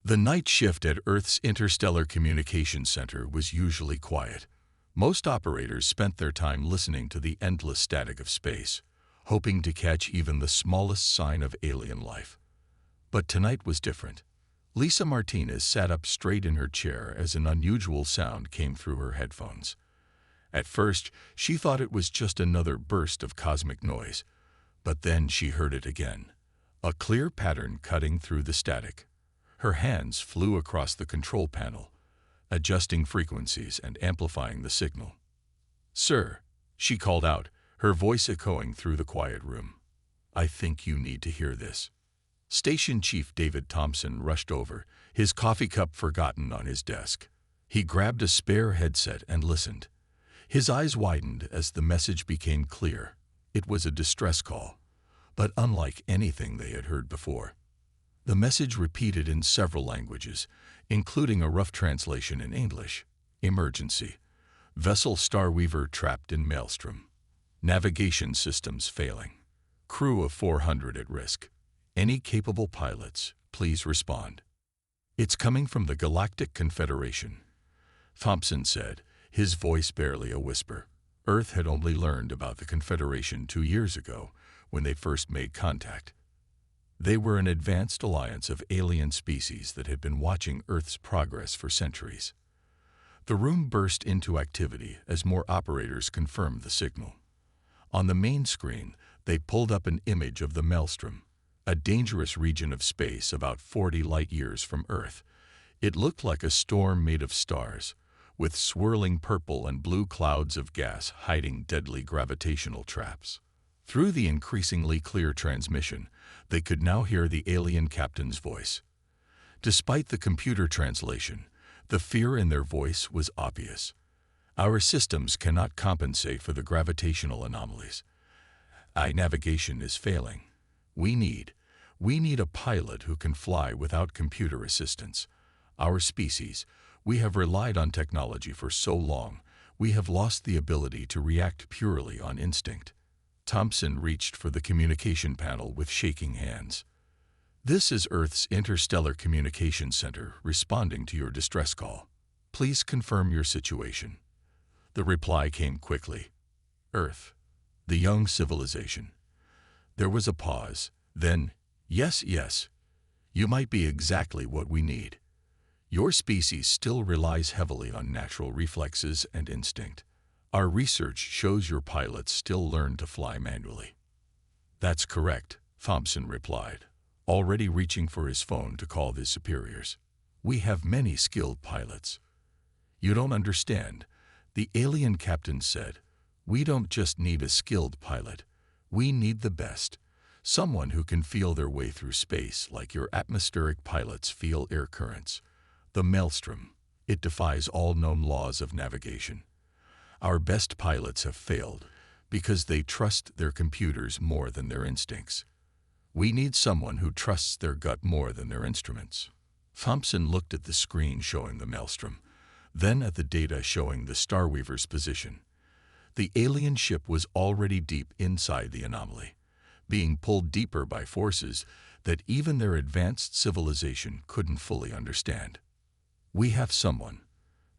The night shift at Earth's Interstellar Communications Center was usually quiet. Most operators spent their time listening to the endless static of space, hoping to catch even the smallest sign of alien life. But tonight was different. Lisa Martinez sat up straight in her chair as an unusual sound came through her headphones. At first, she thought it was just another burst of cosmic noise, but then she heard it again, a clear pattern cutting through the static. Her hands flew across the control panel, adjusting frequencies and amplifying the signal. "Sir," she called out, her voice echoing through the quiet room. "I think you need to hear this." Station Chief David Thompson rushed over, his coffee cup forgotten on his desk. He grabbed a spare headset and listened. His eyes widened as the message became clear. It was a distress call, but unlike anything they had heard before. The message repeated in several languages, including a rough translation in English. Emergency. Vessel Starweaver trapped in maelstrom. Navigation systems failing. Crew of 400 at risk. Any capable pilots, please respond. "It's coming from the Galactic Confederation," Thompson said, his voice barely a whisper. Earth had only learned about the Confederation 2 years ago, when they first made contact. They were an advanced alliance of alien species that had been watching Earth's progress for centuries. The room burst into activity as more operators confirmed the signal. On the main screen, they pulled up an image of the maelstrom, a dangerous region of space about 40 light-years from Earth. It looked like a storm made of stars, with swirling purple and blue clouds of gas hiding deadly gravitational traps. Through the increasingly clear transmission, they could now hear the alien captain's voice. Despite the computer translation, the fear in their voice was obvious. "Our systems cannot compensate for the gravitational anomalies. Navigation is failing. We need a pilot who can fly without computer assistance. Our species, we have relied on technology for so long, we have lost the ability to react purely on instinct." Thompson reached for the communication panel with shaking hands. "This is Earth's Interstellar Communications Center responding to your distress call. Please confirm your situation." The reply came quickly. "Earth, the young civilization." There was a pause. Then, yes, you might be exactly what we need. Your species still relies heavily on natural reflexes and instinct. Our research shows your pilots still learn to fly manually." "That's correct," Thompson replied, already reaching for his phone to call his superiors. "We have many skilled pilots." "You don't understand," the alien captain said. "We don't just need a skilled pilot. We need the best. Someone who can feel their way through space like your atmospheric pilots feel air currents. The maelstrom, it defies all known laws of navigation. Our best pilots have failed because they trust their computers more than their instincts. We need someone who trusts their gut more than their instruments." Thompson looked at the screen showing the maelstrom, then at the data showing the Starweaver's position. The alien ship was already deep inside the anomaly, being pulled deeper by forces that even their advanced civilization couldn't fully understand. "We have someone,"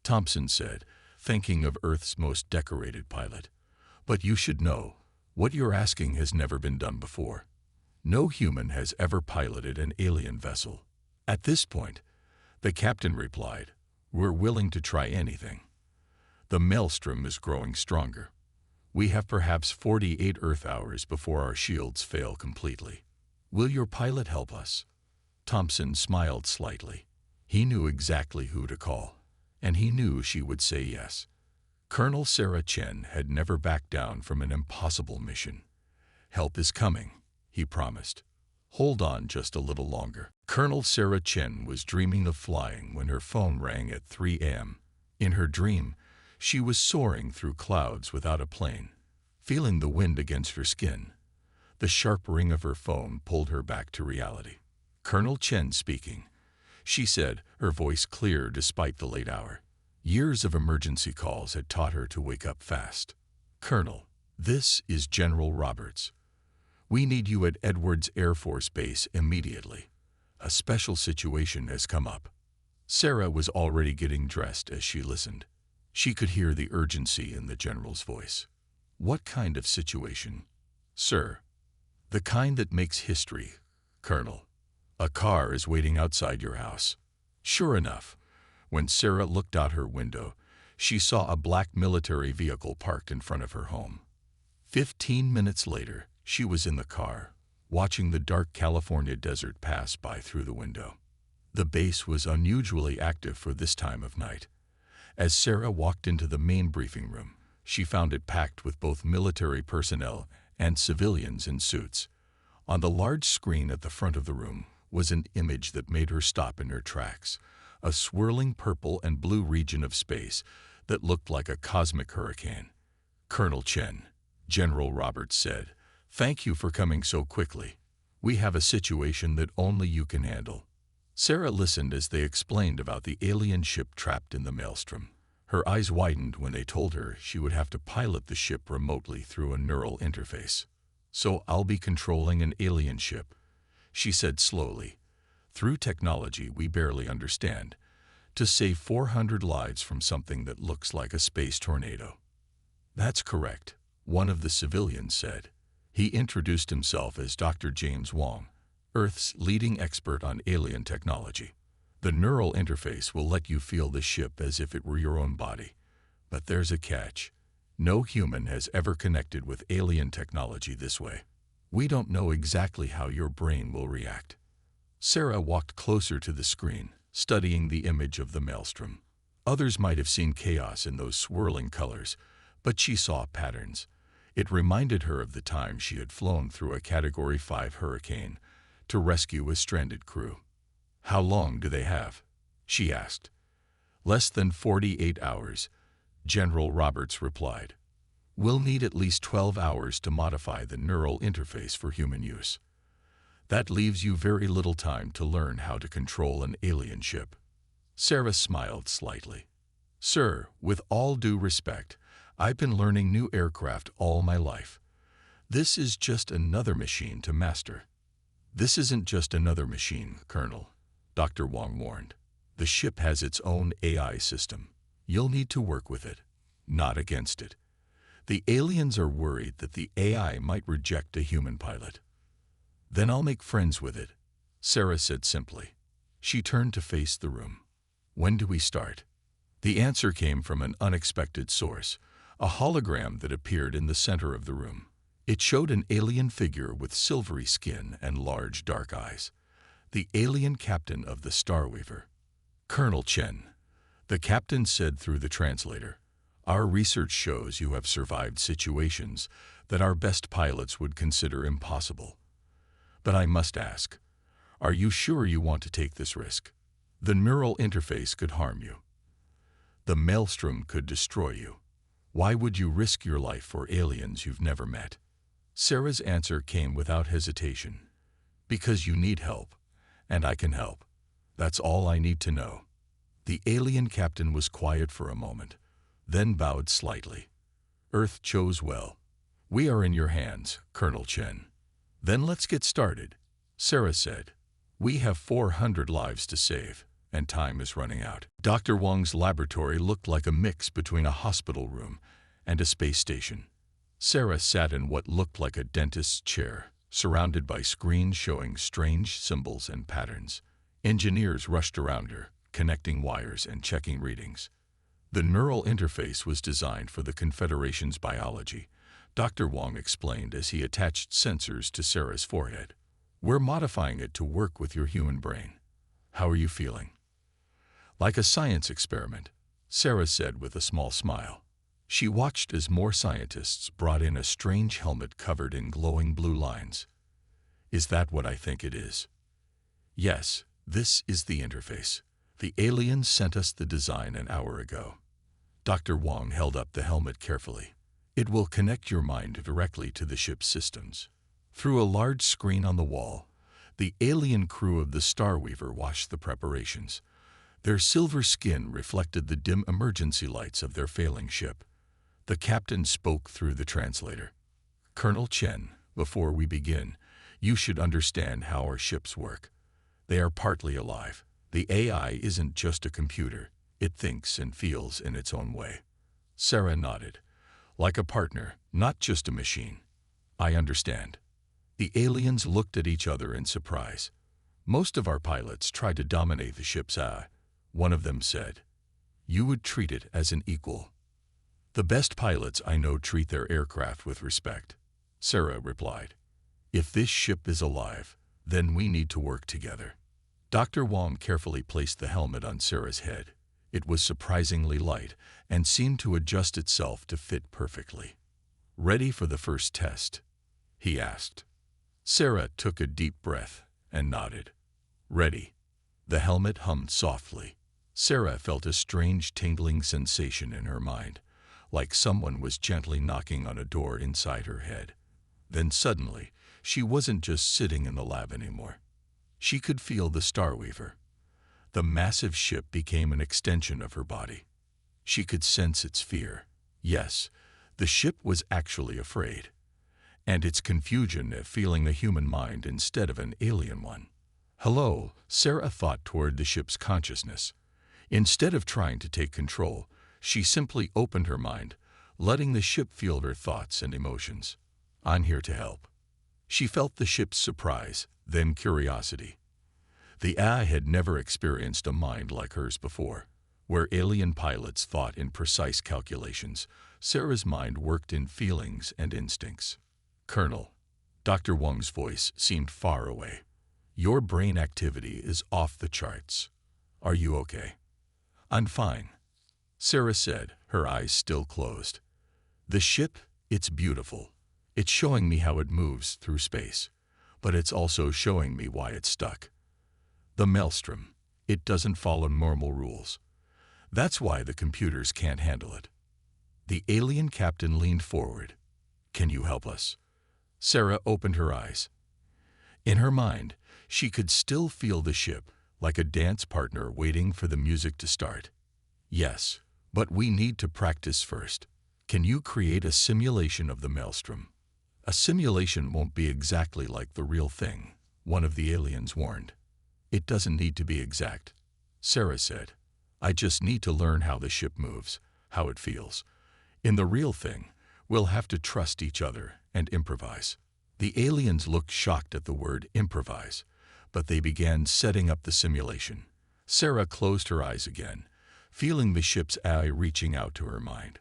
Thompson said, thinking of Earth's most decorated pilot. "But you should know, what you're asking has never been done before. No human has ever piloted an alien vessel." At this point, the captain replied, "We're willing to try anything. The maelstrom is growing stronger. We have perhaps 48 Earth hours before our shields fail completely. Will your pilot help us?" Thompson smiled slightly. He knew exactly who to call, and he knew she would say yes. Colonel Sarah Chen had never backed down from an impossible mission. "Help is coming," he promised. "Hold on just a little longer." Colonel Sarah Chen was dreaming of flying when her phone rang at 3 a.m. In her dream, she was soaring through clouds without a plane, feeling the wind against her skin. The sharp ring of her phone pulled her back to reality. "Colonel Chen speaking," she said, her voice clear despite the late hour. Years of emergency calls had taught her to wake up fast. "Colonel, this is General Roberts. We need you at Edwards Air Force Base immediately. A special situation has come up. Sarah was already getting dressed as she listened. She could hear the urgency in the general's voice. What kind of situation? Sir, the kind that makes history, Colonel. A car is waiting outside your house. Sure enough, when Sarah looked out her window, she saw a black military vehicle parked in front of her home. 15 minutes later, she was in the car, watching the dark California desert pass by through the window. The base was unusually active for this time of night. As Sarah walked into the main briefing room, she found it packed with both military personnel and civilians in suits. On the large screen at the front of the room was an image that made her stop in her tracks, a swirling purple and blue region of space that looked like a cosmic hurricane. Colonel Chen, General Roberts said, "Thank you for coming so quickly. We have a situation that only you can handle." Sarah listened as they explained about the alien ship trapped in the maelstrom. Her eyes widened when they told her she would have to pilot the ship remotely through a neural interface. "So I'll be controlling an alien ship," she said slowly, "through technology we barely understand, to save 400 lives from something that looks like a space tornado." "That's correct," one of the civilians said. He introduced himself as Dr. James Wong, Earth's leading expert on alien technology. "The neural interface will let you feel the ship as if it were your own body. But there's a catch. No human has ever connected with alien technology this way. We don't know exactly how your brain will react." Sarah walked closer to the screen, studying the image of the maelstrom. Others might have seen chaos in those swirling colors, but she saw patterns. It reminded her of the time she had flown through a Category 5 hurricane to rescue a stranded crew. "How long do they have?" she asked. "Less than 48 hours, General Roberts replied. "We'll need at least 12 hours to modify the neural interface for human use. That leaves you very little time to learn how to control an alien ship." Sarah smiled slightly. "Sir, with all due respect, I've been learning new aircraft all my life. This is just another machine to master." "This isn't just another machine, Colonel," Dr. Wong warned. "The ship has its own AI system. You'll need to work with it, not against it. The aliens are worried that the AI might reject a human pilot." "Then I'll make friends with it," Sarah said simply. She turned to face the room. "When do we start?" The answer came from an unexpected source, a hologram that appeared in the center of the room. It showed an alien figure with silvery skin and large dark eyes. The alien captain of the Starweaver. "Colonel Chen," the captain said through the translator, "our research shows you have survived situations that our best pilots would consider impossible. But I must ask, are you sure you want to take this risk? The neural interface could harm you. The maelstrom could destroy you. Why would you risk your life for aliens you've never met?" Sarah's answer came without hesitation. "Because you need help, and I can help. That's all I need to know." The alien captain was quiet for a moment, then bowed slightly. "Earth chose well. We are in your hands, Colonel Chen." "Then let's get started," Sarah said. "We have 400 lives to save, and time is running out." Dr. Wong's laboratory looked like a mix between a hospital room and a space station. Sarah sat in what looked like a dentist's chair, surrounded by screens showing strange symbols and patterns. Engineers rushed around her, connecting wires and checking readings. The neural interface was designed for the Confederation's biology, Dr. Wong explained as he attached sensors to Sarah's forehead. "We're modifying it to work with your human brain. How are you feeling?" "Like a science experiment," Sarah said with a small smile. She watched as more scientists brought in a strange helmet covered in glowing blue lines. "Is that what I think it is?" "Yes, this is the interface. The aliens sent us the design an hour ago." Dr. Wong held up the helmet carefully. "It will connect your mind directly to the ship's systems." Through a large screen on the wall, the alien crew of the Starweaver watched the preparations. Their silver skin reflected the dim emergency lights of their failing ship. The captain spoke through the translator. "Colonel Chen, before we begin, you should understand how our ships work. They are partly alive. The AI isn't just a computer. It thinks and feels in its own way. Sarah nodded. Like a partner, not just a machine. I understand. The aliens looked at each other in surprise. Most of our pilots tried to dominate the ship's AI. One of them said, "You would treat it as an equal." "The best pilots I know treat their aircraft with respect," Sarah replied. "If this ship is alive, then we need to work together." Dr. Wong carefully placed the helmet on Sarah's head. It was surprisingly light and seemed to adjust itself to fit perfectly. "Ready for the first test?" he asked. Sarah took a deep breath and nodded. "Ready." The helmet hummed softly. Sarah felt a strange tingling sensation in her mind, like someone was gently knocking on a door inside her head. Then suddenly, she wasn't just sitting in the lab anymore. She could feel the Starweaver. The massive ship became an extension of her body. She could sense its fear. Yes, the ship was actually afraid. And its confusion at feeling the human mind instead of an alien one. "Hello," Sarah thought toward the ship's consciousness. Instead of trying to take control, she simply opened her mind, letting the ship feel her thoughts and emotions. "I'm here to help." She felt the ship's surprise, then curiosity. The AI had never experienced a mind like hers before. Where alien pilots thought in precise calculations, Sarah's mind worked in feelings and instincts. "Colonel," Dr. Wong's voice seemed far away. "Your brain activity is off the charts. Are you okay?" "I'm fine," Sarah said, her eyes still closed. "The ship, it's beautiful. It's showing me how it moves through space, but it's also showing me why it's stuck. The maelstrom, it doesn't follow normal rules. That's why the computers can't handle it." The alien captain leaned forward. "Can you help us?" Sarah opened her eyes. In her mind, she could still feel the ship, like a dance partner waiting for the music to start. "Yes, but we need to practice first. Can you create a simulation of the maelstrom?" "A simulation won't be exactly like the real thing," one of the aliens warned. "It doesn't need to be exact," Sarah said. "I just need to learn how the ship moves, how it feels. In the real thing, we'll have to trust each other and improvise." The aliens looked shocked at the word improvise, but they began setting up the simulation. Sarah closed her eyes again, feeling the ship's AI reaching out to her mind.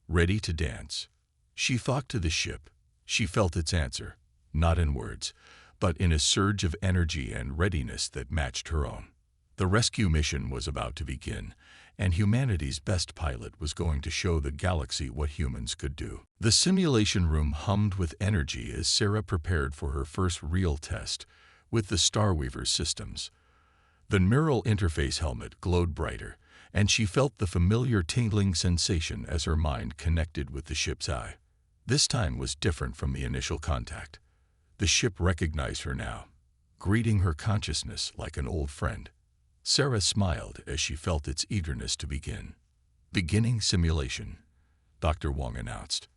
"Ready to dance?" She thought to the ship. She felt its answer, not in words, but in a surge of energy and readiness that matched her own. The rescue mission was about to begin, and humanity's best pilot was going to show the galaxy what humans could do. The simulation room hummed with energy as Sarah prepared for her first real test with the Starweaver systems. The neural interface helmet glowed brighter, and she felt the familiar tingling sensation as her mind connected with the ship's eye. This time was different from the initial contact. The ship recognized her now, greeting her consciousness like an old friend. Sarah smiled as she felt its eagerness to begin. "Beginning simulation," Dr. Wong announced.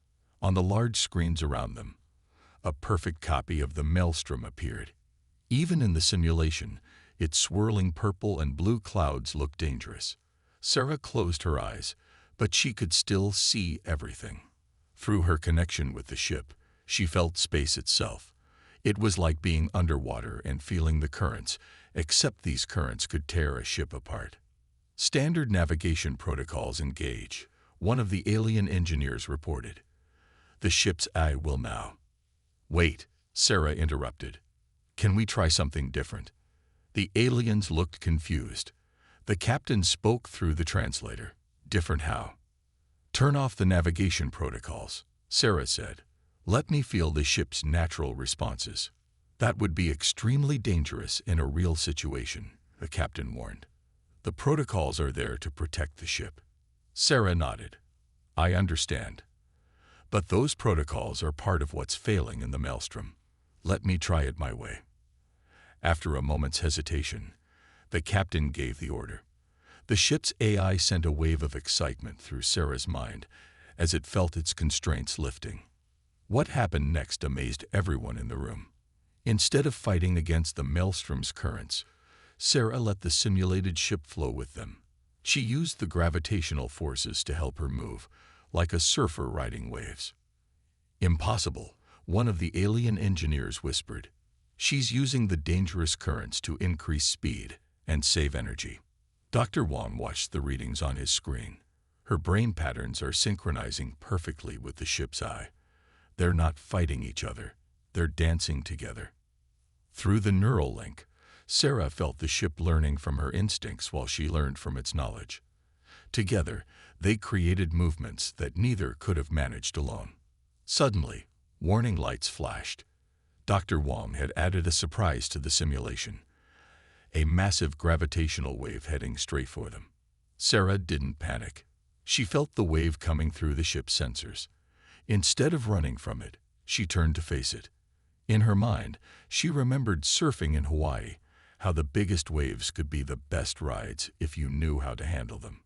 On the large screens around them, a perfect copy of the maelstrom appeared. Even in the simulation, its swirling purple and blue clouds looked dangerous. Sarah closed her eyes, but she could still see everything. Through her connection with the ship, she felt space itself. It was like being underwater and feeling the currents, except these currents could tear a ship apart. "Standard navigation protocols engage," one of the alien engineers reported. "The ship's eye will now." "Wait," Sarah interrupted. "Can we try something different?" The aliens looked confused. The captain spoke through the translator. "Different how?" "Turn off the navigation protocols," Sarah said. "Let me feel the ship's natural responses." "That would be extremely dangerous in a real situation," the captain warned. "The protocols are there to protect the ship." Sarah nodded. "I understand. But those protocols are part of what's failing in the maelstrom. Let me try it my way." After a moment's hesitation, the captain gave the order. The ship's AI sent a wave of excitement through Sarah's mind as it felt its constraints lifting. What happened next amazed everyone in the room. Instead of fighting against the maelstrom's currents, Sarah let the simulated ship flow with them. She used the gravitational forces to help her move, like a surfer riding waves. "Impossible," one of the alien engineers whispered. "She's using the dangerous currents to increase speed and save energy." Dr. Wong watched the readings on his screen. Her brain patterns are synchronizing perfectly with the ship's eye. They're not fighting each other. They're dancing together. Through the neural link, Sarah felt the ship learning from her instincts while she learned from its knowledge. Together, they created movements that neither could have managed alone. Suddenly, warning lights flashed. Dr. Wong had added a surprise to the simulation: a massive gravitational wave heading straight for them. Sarah didn't panic. She felt the wave coming through the ship's sensors. Instead of running from it, she turned to face it. In her mind, she remembered surfing in Hawaii, how the biggest waves could be the best rides if you knew how to handle them.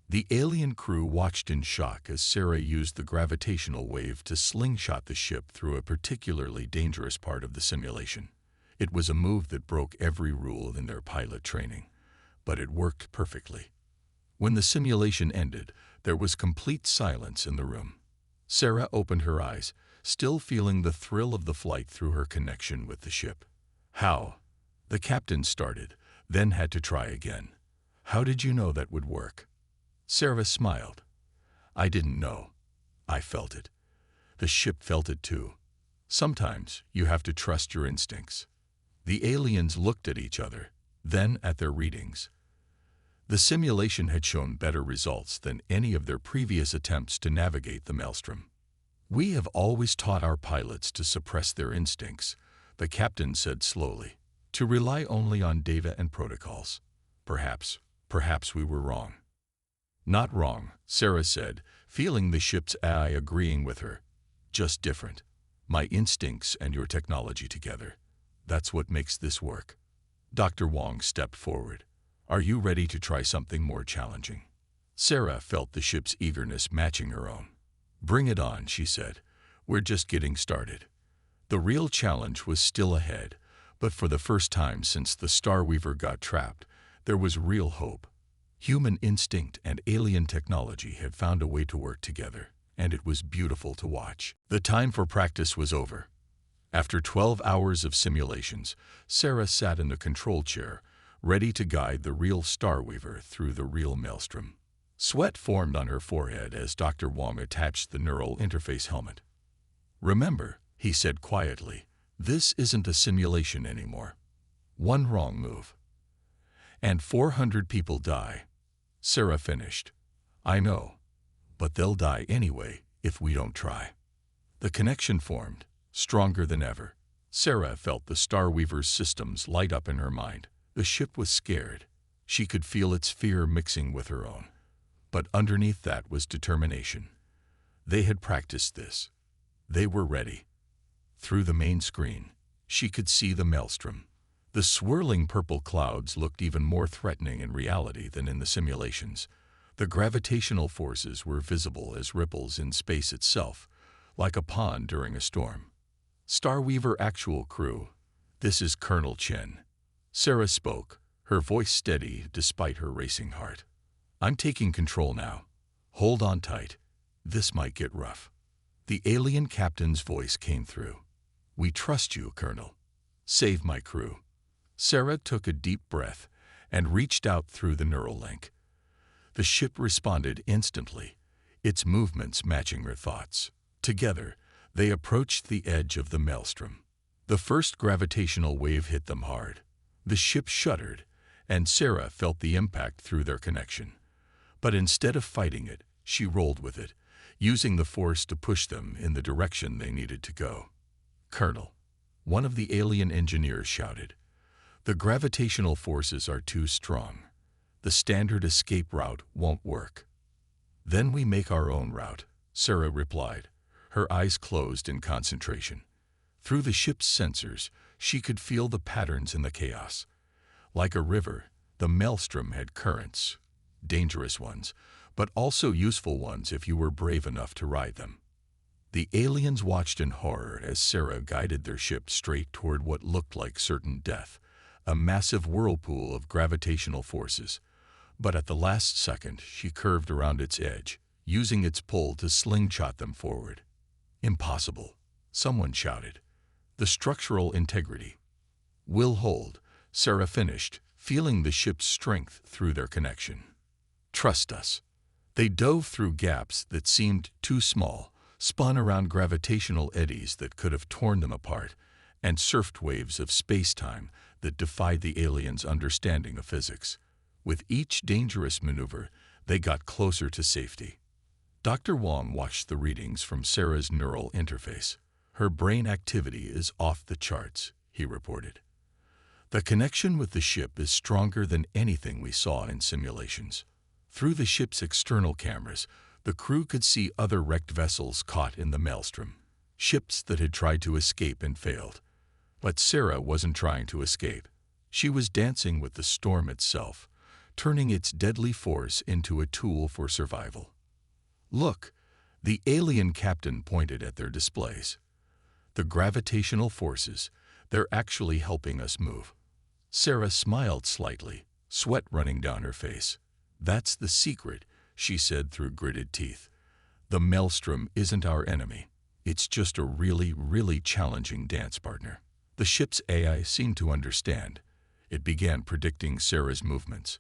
The alien crew watched in shock as Sarah used the gravitational wave to slingshot the ship through a particularly dangerous part of the simulation. It was a move that broke every rule in their pilot training, but it worked perfectly. When the simulation ended, there was complete silence in the room. Sarah opened her eyes, still feeling the thrill of the flight through her connection with the ship. "How?" the captain started, then had to try again. "How did you know that would work?" Sarah smiled. "I didn't know. I felt it. The ship felt it too. Sometimes you have to trust your instincts." The aliens looked at each other, then at their readings. The simulation had shown better results than any of their previous attempts to navigate the maelstrom. "We have always taught our pilots to suppress their instincts," the captain said slowly, "to rely only on data and protocols. Perhaps we were wrong." "Not wrong," Sarah said, feeling the ship's eye agreeing with her. "Just different. My instincts and your technology together. That's what makes this work." Dr. Wong stepped forward. "Are you ready to try something more challenging?" Sarah felt the ship's eagerness matching her own. "Bring it on," she said. "We're just getting started." The real challenge was still ahead, but for the first time since the Star Weaver got trapped, there was real hope. Human instinct and alien technology had found a way to work together, and it was beautiful to watch. The time for practice was over. After 12 hours of simulations, Sarah sat in the control chair, ready to guide the real Star Weaver through the real maelstrom. Sweat formed on her forehead as Dr. Wong attached the neural interface helmet. "Remember," he said quietly, "this isn't a simulation anymore. One wrong move, and 400 people die." Sarah finished. "I know, but they'll die anyway if we don't try." The connection formed, stronger than ever. Sarah felt the Star Weaver's systems light up in her mind. The ship was scared. She could feel its fear mixing with her own. But underneath that was determination. They had practiced this. They were ready. Through the main screen, she could see the maelstrom. The swirling purple clouds looked even more threatening in reality than in the simulations. The gravitational forces were visible as ripples in space itself, like a pond during a storm. "Star Weaver actual crew, this is Colonel Chen." Sarah spoke, her voice steady despite her racing heart. "I'm taking control now. Hold on tight. This might get rough." The alien captain's voice came through. "We trust you, Colonel. Save my crew." Sarah took a deep breath and reached out through the neural link. The ship responded instantly, its movements matching her thoughts. Together, they approached the edge of the maelstrom. The first gravitational wave hit them hard. The ship shuddered, and Sarah felt the impact through their connection. But instead of fighting it, she rolled with it, using the force to push them in the direction they needed to go. "Colonel," one of the alien engineers shouted, "the gravitational forces are too strong. The standard escape route won't work." "Then we make our own route," Sarah replied, her eyes closed in concentration. Through the ship's sensors, she could feel the patterns in the chaos. Like a river, the maelstrom had currents, dangerous ones, but also useful ones if you were brave enough to ride them. The aliens watched in horror as Sarah guided their ship straight toward what looked like certain death, a massive whirlpool of gravitational forces. But at the last second, she curved around its edge, using its pull to slingshot them forward. Impossible, someone shouted. The structural integrity will hold, Sarah finished, feeling the ship's strength through their connection. Trust us. They dove through gaps that seemed too small, spun around gravitational eddies that could have torn them apart, and surfed waves of space-time that defied the aliens' understanding of physics. With each dangerous maneuver, they got closer to safety. Dr. Wong watched the readings from Sarah's neural interface. Her brain activity is off the charts, he reported. The connection with the ship is stronger than anything we saw in simulations. Through the ship's external cameras, the crew could see other wrecked vessels caught in the maelstrom, ships that had tried to escape and failed. But Sarah wasn't trying to escape. She was dancing with the storm itself, turning its deadly force into a tool for survival. Look, the alien captain pointed at their displays. The gravitational forces, they're actually helping us move. Sarah smiled slightly, sweat running down her face. That's the secret, she said through gritted teeth. The maelstrom isn't our enemy. It's just a really, really challenging dance partner. The ship's AI seemed to understand. It began predicting Sarah's movements,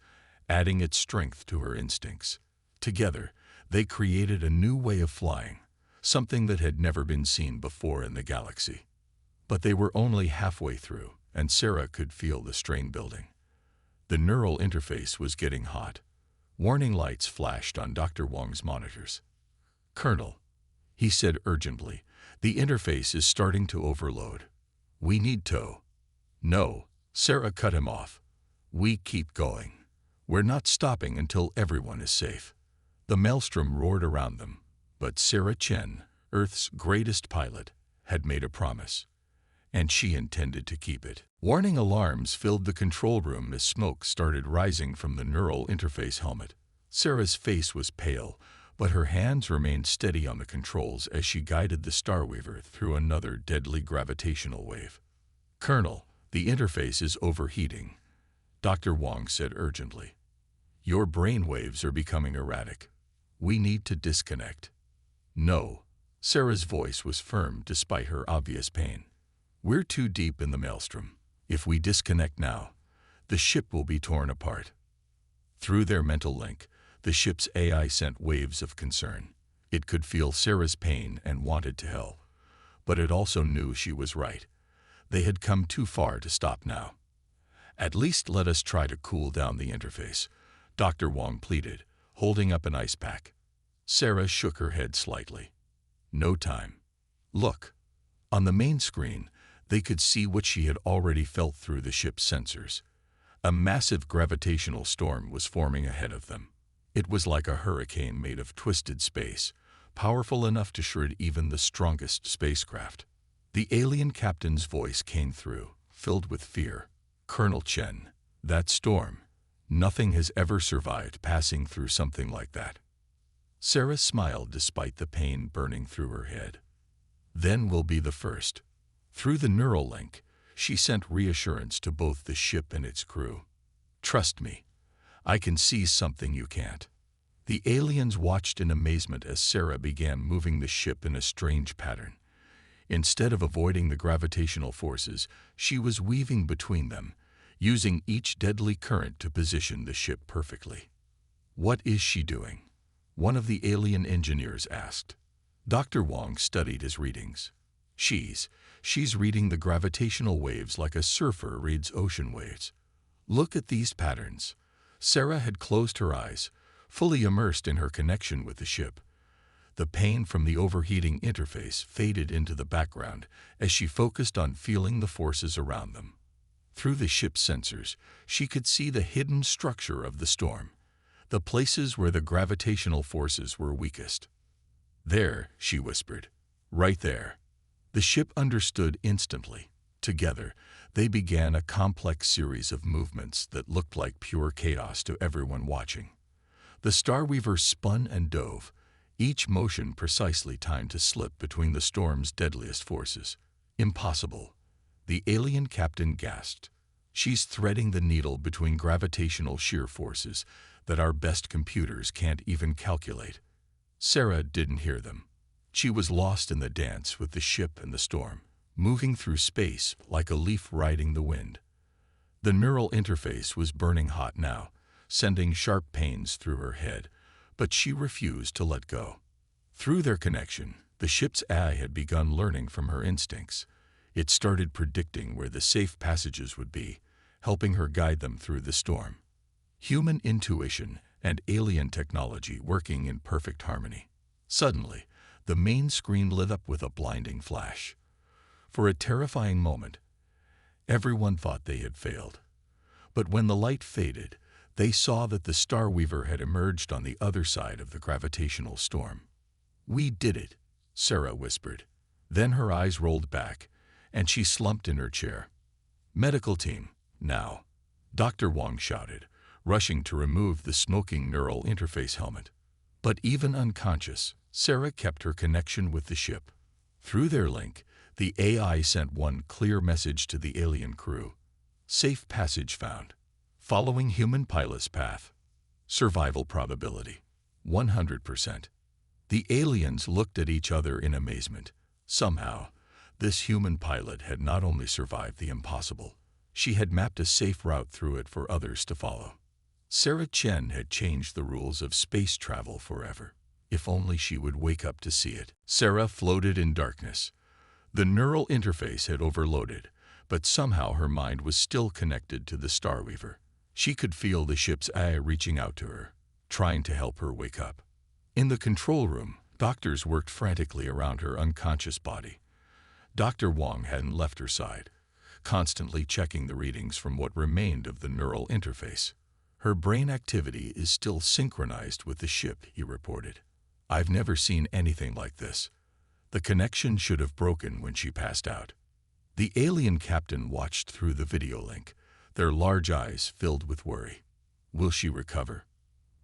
adding its strength to her instincts. Together, they created a new way of flying, something that had never been seen before in the galaxy. But they were only halfway through, and Sarah could feel the strain building. The neural interface was getting hot. Warning lights flashed on Dr. Wong's monitors. "Colonel," he said urgently, "the interface is starting to overload. We need tow." "No," Sarah cut him off. "We keep going. We're not stopping until everyone is safe." The maelstrom roared around them, but Sarah Chen, Earth's greatest pilot, had made a promise, and she intended to keep it. Warning alarms filled the control room as smoke started rising from the neural interface helmet. Sarah's face was pale, but her hands remained steady on the controls as she guided the Starweaver through another deadly gravitational wave. "Colonel, the interface is overheating," Dr. Wong said urgently. "Your brain waves are becoming erratic. We need to disconnect." "No." Sarah's voice was firm despite her obvious pain. "We're too deep in the maelstrom. If we disconnect now, the ship will be torn apart." Through their mental link, the ship's AI sent waves of concern. It could feel Sarah's pain and wanted to help. But it also knew she was right. They had come too far to stop now. "At least let us try to cool down the interface," Dr. Wong pleaded, holding up an ice pack. Sarah shook her head slightly. "No time. Look." On the main screen, they could see what she had already felt through the ship's sensors. A massive gravitational storm was forming ahead of them. It was like a hurricane made of twisted space, powerful enough to shred even the strongest spacecraft. The alien captain's voice came through, filled with fear. "Colonel Chen, that storm, nothing has ever survived passing through something like that." Sarah smiled despite the pain burning through her head. "Then we'll be the first." Through the neural link, she sent reassurance to both the ship and its crew. "Trust me, I can see something you can't." The aliens watched in amazement as Sarah began moving the ship in a strange pattern. Instead of avoiding the gravitational forces, she was weaving between them, using each deadly current to position the ship perfectly. "What is she doing?" one of the alien engineers asked. Dr. Wong studied his readings. She's reading the gravitational waves like a surfer reads ocean waves. Look at these patterns." Sarah had closed her eyes, fully immersed in her connection with the ship. The pain from the overheating interface faded into the background as she focused on feeling the forces around them. Through the ship's sensors, she could see the hidden structure of the storm, the places where the gravitational forces were weakest. "There," she whispered. "Right there." The ship understood instantly. Together, they began a complex series of movements that looked like pure chaos to everyone watching. The Starweaver spun and dove, each motion precisely timed to slip between the storm's deadliest forces. "Impossible," the alien captain gasped. She's threading the needle between gravitational shear forces that our best computers can't even calculate. Sarah didn't hear them. She was lost in the dance with the ship and the storm, moving through space like a leaf riding the wind. The neural interface was burning hot now, sending sharp pains through her head, but she refused to let go. Through their connection, the ship's AI had begun learning from her instincts. It started predicting where the safe passages would be, helping her guide them through the storm. Human intuition and alien technology working in perfect harmony. Suddenly, the main screen lit up with a blinding flash. For a terrifying moment, everyone thought they had failed. But when the light faded, they saw that the Star Weaver had emerged on the other side of the gravitational storm. "We did it," Sarah whispered. Then her eyes rolled back, and she slumped in her chair. "Medical team, now," Dr. Wong shouted, rushing to remove the smoking neural interface helmet. But even unconscious, Sarah kept her connection with the ship. Through their link, the AI sent one clear message to the alien crew. Safe passage found. Following human pilot's path. Survival probability, 100%. The aliens looked at each other in amazement. Somehow, this human pilot had not only survived the impossible, she had mapped a safe route through it for others to follow. Sarah Chen had changed the rules of space travel forever. If only she would wake up to see it. Sarah floated in darkness. The neural interface had overloaded, but somehow her mind was still connected to the Star Weaver. She could feel the ship's AI reaching out to her, trying to help her wake up. In the control room, doctors worked frantically around her unconscious body. Dr. Wong hadn't left her side, constantly checking the readings from what remained of the neural interface. "Her brain activity is still synchronized with the ship," he reported. "I've never seen anything like this. The connection should have broken when she passed out." The alien captain watched through the video link, their large eyes filled with worry. "Will she recover?"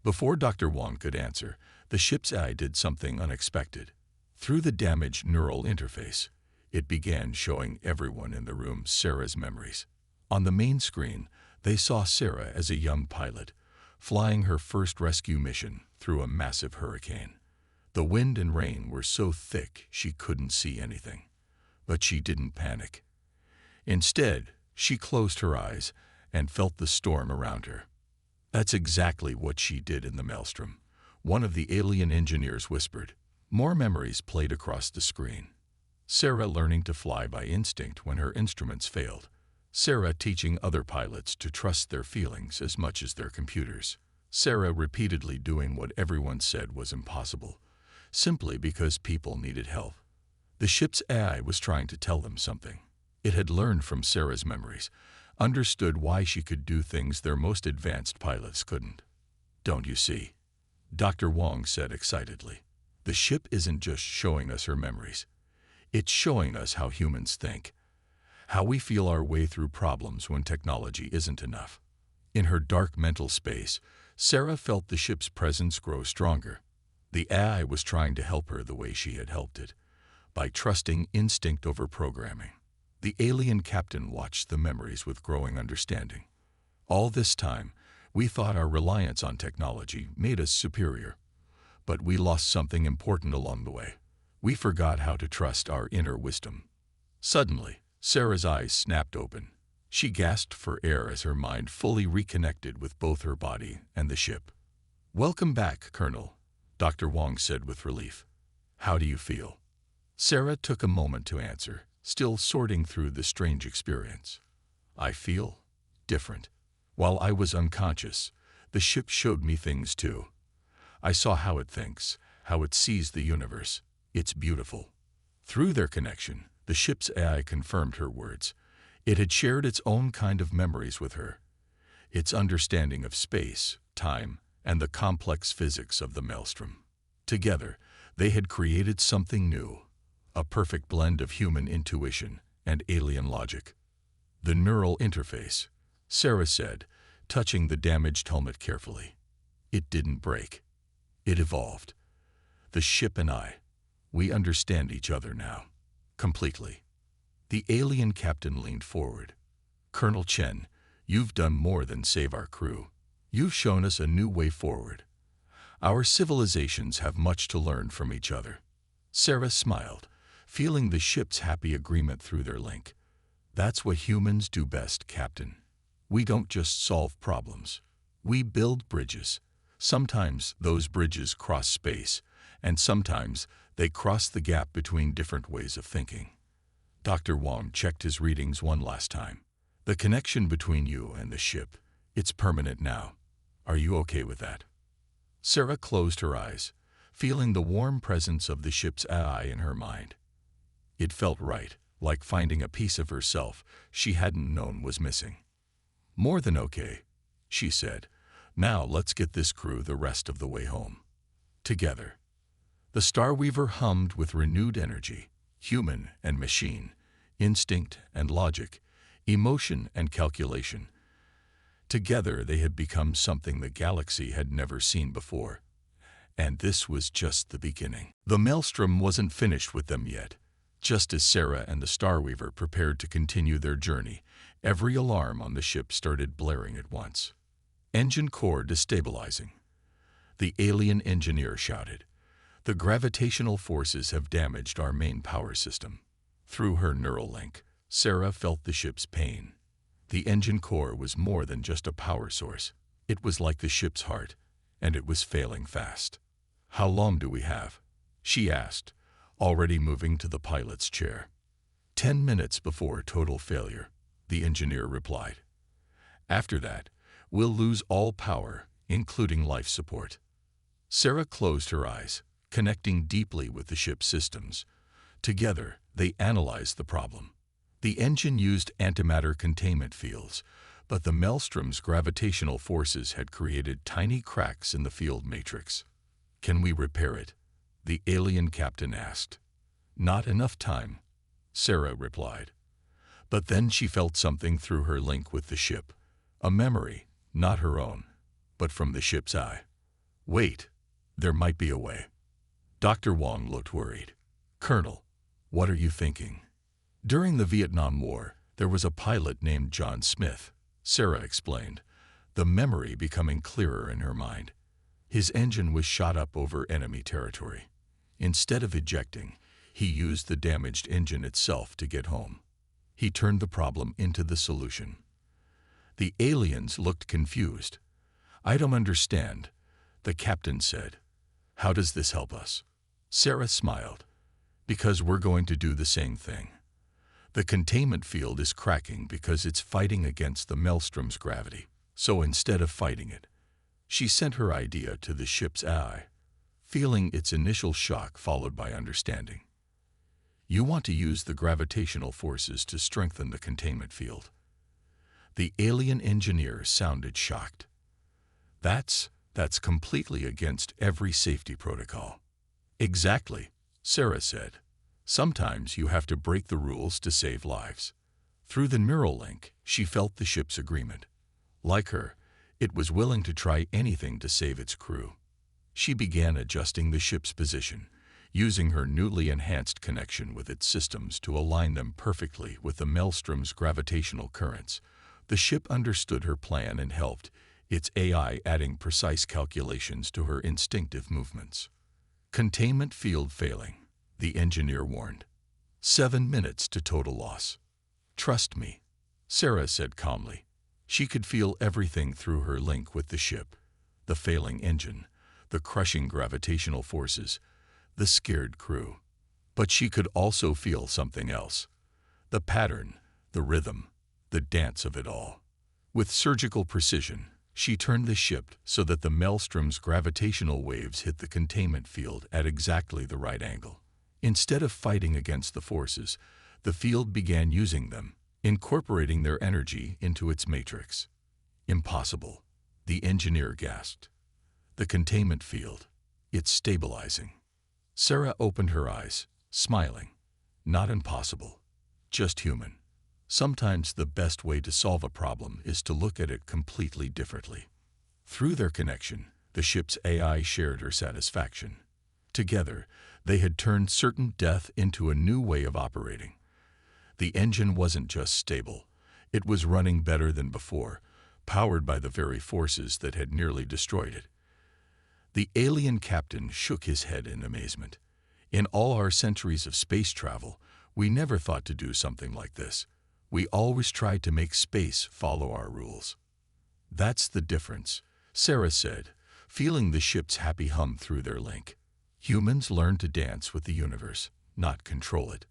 Before Dr. Wong could answer, the ship's AI did something unexpected. Through the damaged neural interface, it began showing everyone in the room Sarah's memories. On the main screen, they saw Sarah as a young pilot, flying her first rescue mission through a massive hurricane. The wind and rain were so thick she couldn't see anything. But she didn't panic. Instead, she closed her eyes and felt the storm around her. "That's exactly what she did in the maelstrom," one of the alien engineers whispered. More memories played across the screen. Sarah learning to fly by instinct when her instruments failed. Sarah teaching other pilots to trust their feelings as much as their computers. Sarah repeatedly doing what everyone said was impossible, simply because people needed help. The ship's AI was trying to tell them something. It had learned from Sarah's memories, understood why she could do things their most advanced pilots couldn't. "Don't you see?" Dr. Wong said excitedly. "The ship isn't just showing us her memories. It's showing us how humans think, how we feel our way through problems when technology isn't enough." In her dark mental space, Sarah felt the ship's presence grow stronger. The AI was trying to help her the way she had helped it, by trusting instinct over programming. The alien captain watched the memories with growing understanding. "All this time, we thought our reliance on technology made us superior. But we lost something important along the way. We forgot how to trust our inner wisdom." Suddenly, Sarah's eyes snapped open. She gasped for air as her mind fully reconnected with both her body and the ship. "Welcome back, Colonel," Dr. Wong said with relief. "How do you feel?" Sarah took a moment to answer, still sorting through the strange experience. "I feel different. While I was unconscious, the ship showed me things too. I saw how it thinks, how it sees the universe. It's beautiful." Through their connection, the ship's AI confirmed her words. It had shared its own kind of memories with her. Its understanding of space, time, and the complex physics of the maelstrom. Together, they had created something new. A perfect blend of human intuition and alien logic. "The neural interface," Sarah said, touching the damaged helmet carefully. "It didn't break. It evolved. The ship and I, we understand each other now. Completely." The alien captain leaned forward. "Colonel Chen, You've done more than save our crew. You've shown us a new way forward. Our civilizations have much to learn from each other." Sarah smiled, feeling the ship's happy agreement through their link. "That's what humans do best, Captain. We don't just solve problems. We build bridges. Sometimes those bridges cross space, and sometimes they cross the gap between different ways of thinking." Dr. Wong checked his readings one last time. "The connection between you and the ship, it's permanent now. Are you okay with that?" Sarah closed her eyes, feeling the warm presence of the ship's AI in her mind. It felt right, like finding a piece of herself she hadn't known was missing. "More than okay," she said. "Now let's get this crew the rest of the way home." Together, the Starweaver hummed with renewed energy, human and machine, instinct and logic, emotion and calculation. Together they had become something the galaxy had never seen before. And this was just the beginning. The maelstrom wasn't finished with them yet. Just as Sarah and the Starweaver prepared to continue their journey, every alarm on the ship started blaring at once. "Engine core destabilizing," the alien engineer shouted. "The gravitational forces have damaged our main power system." Through her neural link, Sarah felt the ship's pain. The engine core was more than just a power source. It was like the ship's heart, and it was failing fast. "How long do we have?" she asked, already moving to the pilot's chair. 10 minutes before total failure," the engineer replied. "After that, we'll lose all power, including life support." Sarah closed her eyes, connecting deeply with the ship's systems. Together, they analyzed the problem. The engine used antimatter containment fields, but the maelstrom's gravitational forces had created tiny cracks in the field matrix. "Can we repair it?" the alien captain asked. "Not enough time," Sarah replied. But then she felt something through her link with the ship. A memory, not her own, but from the ship's eye. "Wait, there might be a way." Dr. Wong looked worried. "Colonel, what are you thinking?" "During the Vietnam War, there was a pilot named John Smith," Sarah explained, the memory becoming clearer in her mind. "His engine was shot up over enemy territory. Instead of ejecting, he used the damaged engine itself to get home. He turned the problem into the solution." The aliens looked confused. "I don't understand," the captain said. "How does this help us?" Sarah smiled. "Because we're going to do the same thing. The containment field is cracking because it's fighting against the maelstrom's gravity. So instead of fighting it," she sent her idea to the ship's AI, feeling its initial shock followed by understanding. "You want to use the gravitational forces to strengthen the containment field." The alien engineer sounded shocked. That's completely against every safety protocol." "Exactly," Sarah said. "Sometimes you have to break the rules to save lives." Through the neural link, she felt the ship's agreement. Like her, it was willing to try anything to save its crew. She began adjusting the ship's position, using her newly enhanced connection with its systems to align them perfectly with the maelstrom's gravitational currents. The ship understood her plan and helped, its AI adding precise calculations to her instinctive movements. "Containment field failing," the engineer warned. 7 minutes to total loss. "Trust me," Sarah said calmly. She could feel everything through her link with the ship. The failing engine, the crushing gravitational forces, the scared crew. But she could also feel something else. The pattern, the rhythm, the dance of it all. With surgical precision, she turned the ship so that the maelstrom's gravitational waves hit the containment field at exactly the right angle. Instead of fighting against the forces, the field began using them, incorporating their energy into its matrix. "Impossible," the engineer gasped. "The containment field, it's stabilizing." Sarah opened her eyes, smiling. "Not impossible, just human. Sometimes the best way to solve a problem is to look at it completely differently." Through their connection, the ship's AI shared her satisfaction. Together, they had turned certain death into a new way of operating. The engine wasn't just stable, It was running better than before, powered by the very forces that had nearly destroyed it. The alien captain shook his head in amazement. In all our centuries of space travel, we never thought to do something like this. We always tried to make space follow our rules. That's the difference, Sarah said, feeling the ship's happy hum through their link. Humans learn to dance with the universe, not control it.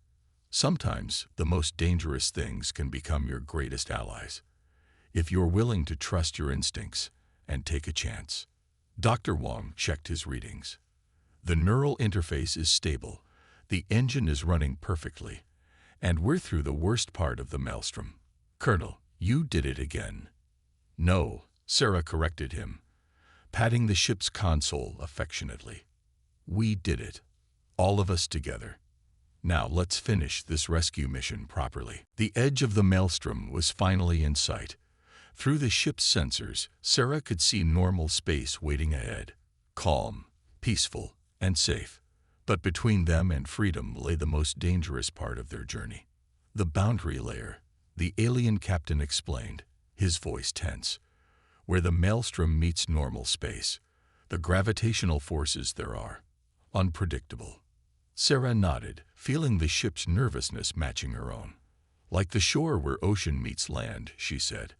Sometimes, the most dangerous things can become your greatest allies, if you're willing to trust your instincts and take a chance. Dr. Wong checked his readings. The neural interface is stable, the engine is running perfectly, and we're through the worst part of the maelstrom. Colonel, you did it again. No, Sarah corrected him, patting the ship's console affectionately. We did it, all of us together. Now let's finish this rescue mission properly. The edge of the maelstrom was finally in sight. Through the ship's sensors, Sarah could see normal space waiting ahead, calm, peaceful, and safe. But between them and freedom lay the most dangerous part of their journey. The boundary layer, the alien captain explained, his voice tense. Where the maelstrom meets normal space, the gravitational forces there are unpredictable. Sarah nodded, feeling the ship's nervousness matching her own. Like the shore where ocean meets land, she said.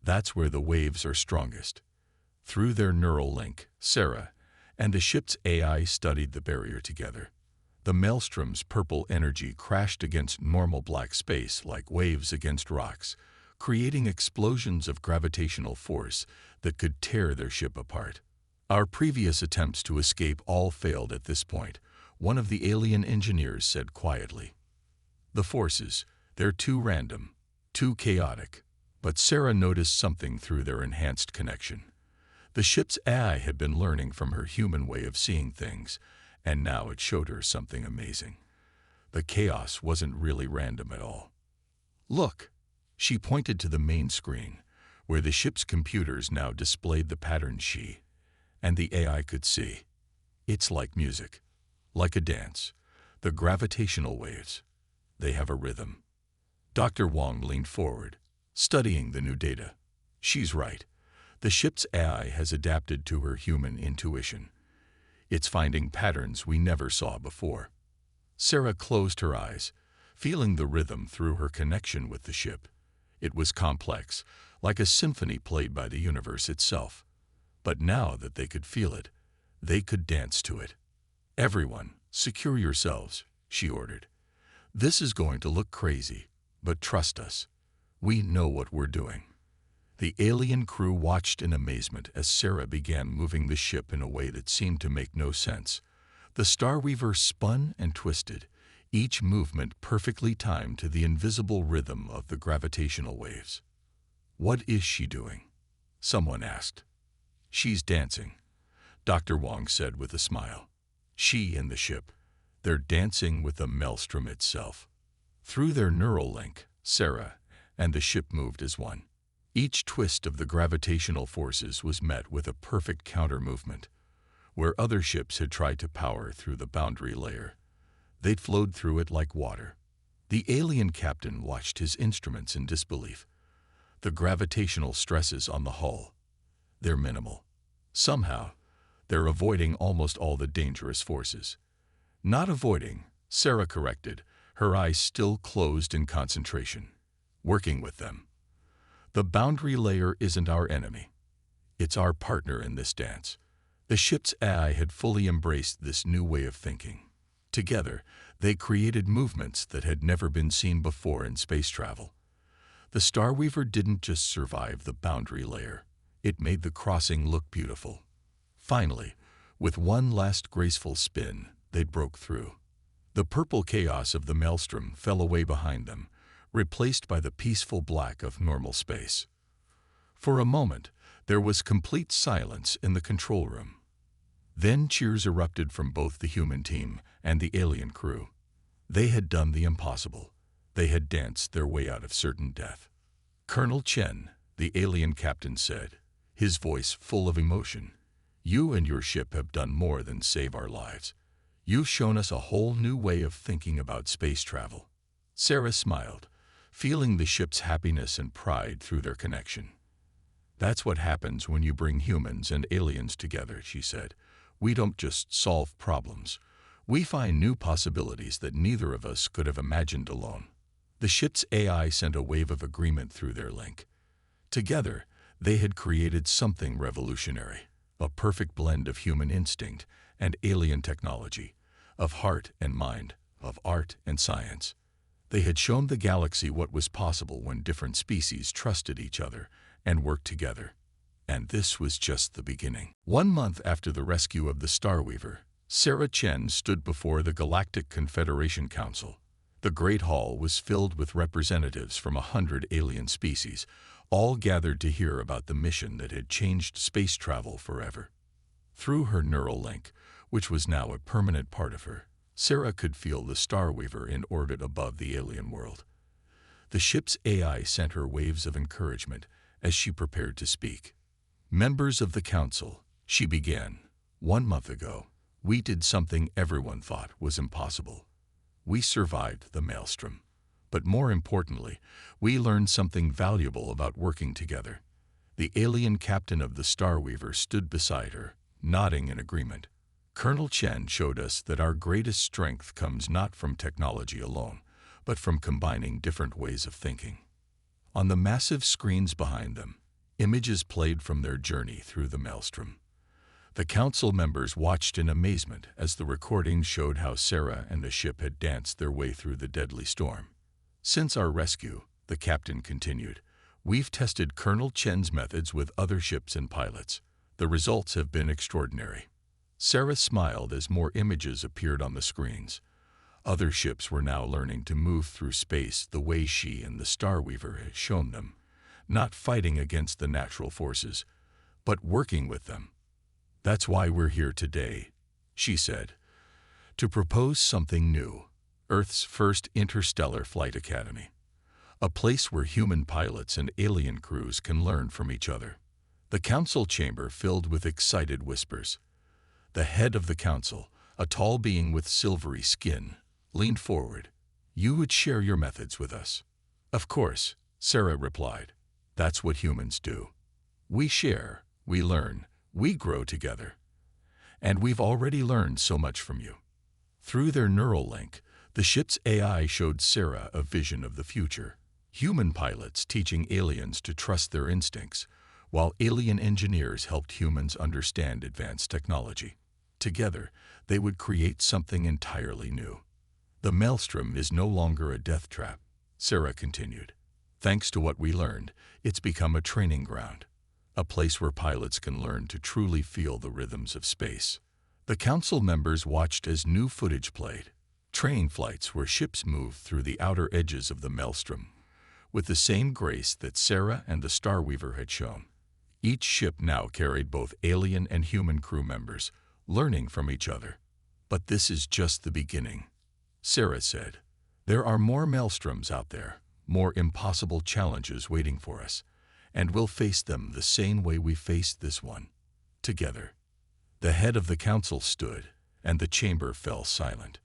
That's where the waves are strongest. Through their neural link, Sarah and the ship's AI studied the barrier together. The maelstrom's purple energy crashed against normal black space like waves against rocks, creating explosions of gravitational force that could tear their ship apart. Our previous attempts to escape all failed at this point, one of the alien engineers said quietly. The forces, they're too random, too chaotic. But Sarah noticed something through their enhanced connection. The ship's AI had been learning from her human way of seeing things, and now it showed her something amazing. The chaos wasn't really random at all. Look, she pointed to the main screen, where the ship's computers now displayed the patterns she and the AI could see. It's like music, like a dance. The gravitational waves, they have a rhythm. Dr. Wong leaned forward, studying the new data. She's right. The ship's AI has adapted to her human intuition. It's finding patterns we never saw before. Sarah closed her eyes, feeling the rhythm through her connection with the ship. It was complex, like a symphony played by the universe itself. But now that they could feel it, they could dance to it. Everyone, secure yourselves, she ordered. This is going to look crazy, but trust us. We know what we're doing. The alien crew watched in amazement as Sarah began moving the ship in a way that seemed to make no sense. The Starweaver spun and twisted, each movement perfectly timed to the invisible rhythm of the gravitational waves. What is she doing? Someone asked. She's dancing, Dr. Wong said with a smile. She and the ship, they're dancing with the maelstrom itself. Through their neural link, Sarah and the ship moved as one. Each twist of the gravitational forces was met with a perfect counter-movement. Where other ships had tried to power through the boundary layer, they'd flowed through it like water. The alien captain watched his instruments in disbelief. The gravitational stresses on the hull, they're minimal. Somehow, they're avoiding almost all the dangerous forces. Not avoiding, Sarah corrected, her eyes still closed in concentration. Working with them. The boundary layer isn't our enemy. It's our partner in this dance. The ship's AI had fully embraced this new way of thinking. Together, they created movements that had never been seen before in space travel. The Starweaver didn't just survive the boundary layer. It made the crossing look beautiful. Finally, with one last graceful spin, they broke through. The purple chaos of the maelstrom fell away behind them, replaced by the peaceful black of normal space. For a moment, there was complete silence in the control room. Then cheers erupted from both the human team and the alien crew. They had done the impossible. They had danced their way out of certain death. Colonel Chen, the alien captain said, his voice full of emotion, "You and your ship have done more than save our lives. You've shown us a whole new way of thinking about space travel." Sarah smiled, feeling the ship's happiness and pride through their connection. "That's what happens when you bring humans and aliens together," she said. "We don't just solve problems. We find new possibilities that neither of us could have imagined alone." The ship's AI sent a wave of agreement through their link. Together, they had created something revolutionary, a perfect blend of human instinct and alien technology, of heart and mind, of art and science. They had shown the galaxy what was possible when different species trusted each other and worked together. And this was just the beginning. 1 month after the rescue of the Starweaver, Sarah Chen stood before the Galactic Confederation Council. The Great Hall was filled with representatives from 100 alien species, all gathered to hear about the mission that had changed space travel forever. Through her neural link, which was now a permanent part of her, Sarah could feel the Starweaver in orbit above the alien world. The ship's AI sent her waves of encouragement as she prepared to speak. "Members of the Council," she began, "1 month ago, we did something everyone thought was impossible. We survived the maelstrom. But more importantly, we learned something valuable about working together." The alien captain of the Starweaver stood beside her, nodding in agreement. "Colonel Chen showed us that our greatest strength comes not from technology alone, but from combining different ways of thinking." On the massive screens behind them, images played from their journey through the maelstrom. The council members watched in amazement as the recordings showed how Sarah and the ship had danced their way through the deadly storm. "Since our rescue," the captain continued, "we've tested Colonel Chen's methods with other ships and pilots. The results have been extraordinary." Sarah smiled as more images appeared on the screens. Other ships were now learning to move through space the way she and the Starweaver had shown them, not fighting against the natural forces, but working with them. "That's why we're here today," she said, "to propose something new, Earth's first interstellar flight academy, a place where human pilots and alien crews can learn from each other." The council chamber filled with excited whispers. The head of the council, a tall being with silvery skin, leaned forward. "You would share your methods with us?" "Of course," Sarah replied. "That's what humans do. We share, we learn, we grow together. And we've already learned so much from you." Through their neural link, the ship's AI showed Sarah a vision of the future. Human pilots teaching aliens to trust their instincts, while alien engineers helped humans understand advanced technology. Together, they would create something entirely new. "The maelstrom is no longer a death trap," Sarah continued. "Thanks to what we learned, it's become a training ground, a place where pilots can learn to truly feel the rhythms of space." The council members watched as new footage played. Training flights where ships moved through the outer edges of the maelstrom, with the same grace that Sarah and the Starweaver had shown. Each ship now carried both alien and human crew members, learning from each other. "But this is just the beginning," Sarah said. "There are more maelstroms out there, more impossible challenges waiting for us, and we'll face them the same way we faced this one, together." The head of the council stood, and the chamber fell silent.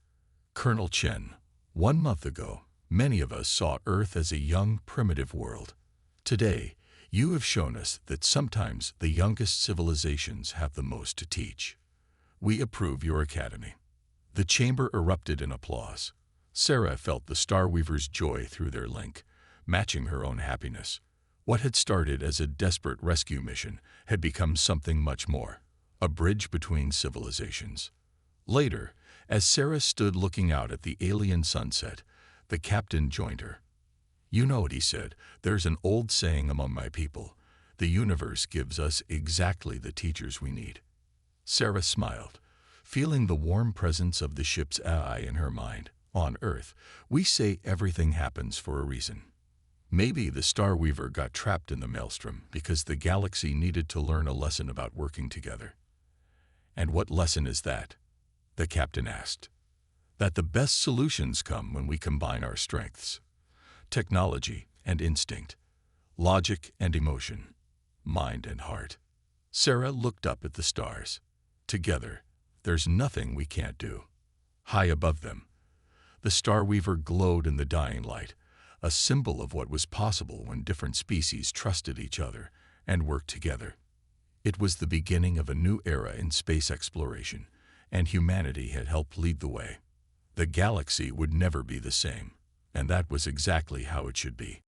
"Colonel Chen, 1 month ago, many of us saw Earth as a young, primitive world. Today, you have shown us that sometimes the youngest civilizations have the most to teach. We approve your academy." The chamber erupted in applause. Sarah felt the Starweaver's joy through their link, matching her own happiness. What had started as a desperate rescue mission had become something much more, a bridge between civilizations. Later, as Sarah stood looking out at the alien sunset, the captain joined her. "You know what," he said, "there's an old saying among my people, the universe gives us exactly the teachers we need." Sarah smiled, feeling the warm presence of the ship's AI in her mind. "On Earth, we say everything happens for a reason. Maybe the Starweaver got trapped in the maelstrom because the galaxy needed to learn a lesson about working together." "And what lesson is that?" the captain asked. "That the best solutions come when we combine our strengths. Technology and instinct, logic and emotion, mind and heart." Sarah looked up at the stars. "Together, there's nothing we can't do." High above them, the Starweaver glowed in the dying light, a symbol of what was possible when different species trusted each other and worked together. It was the beginning of a new era in space exploration, and humanity had helped lead the way. The galaxy would never be the same, and that was exactly how it should be.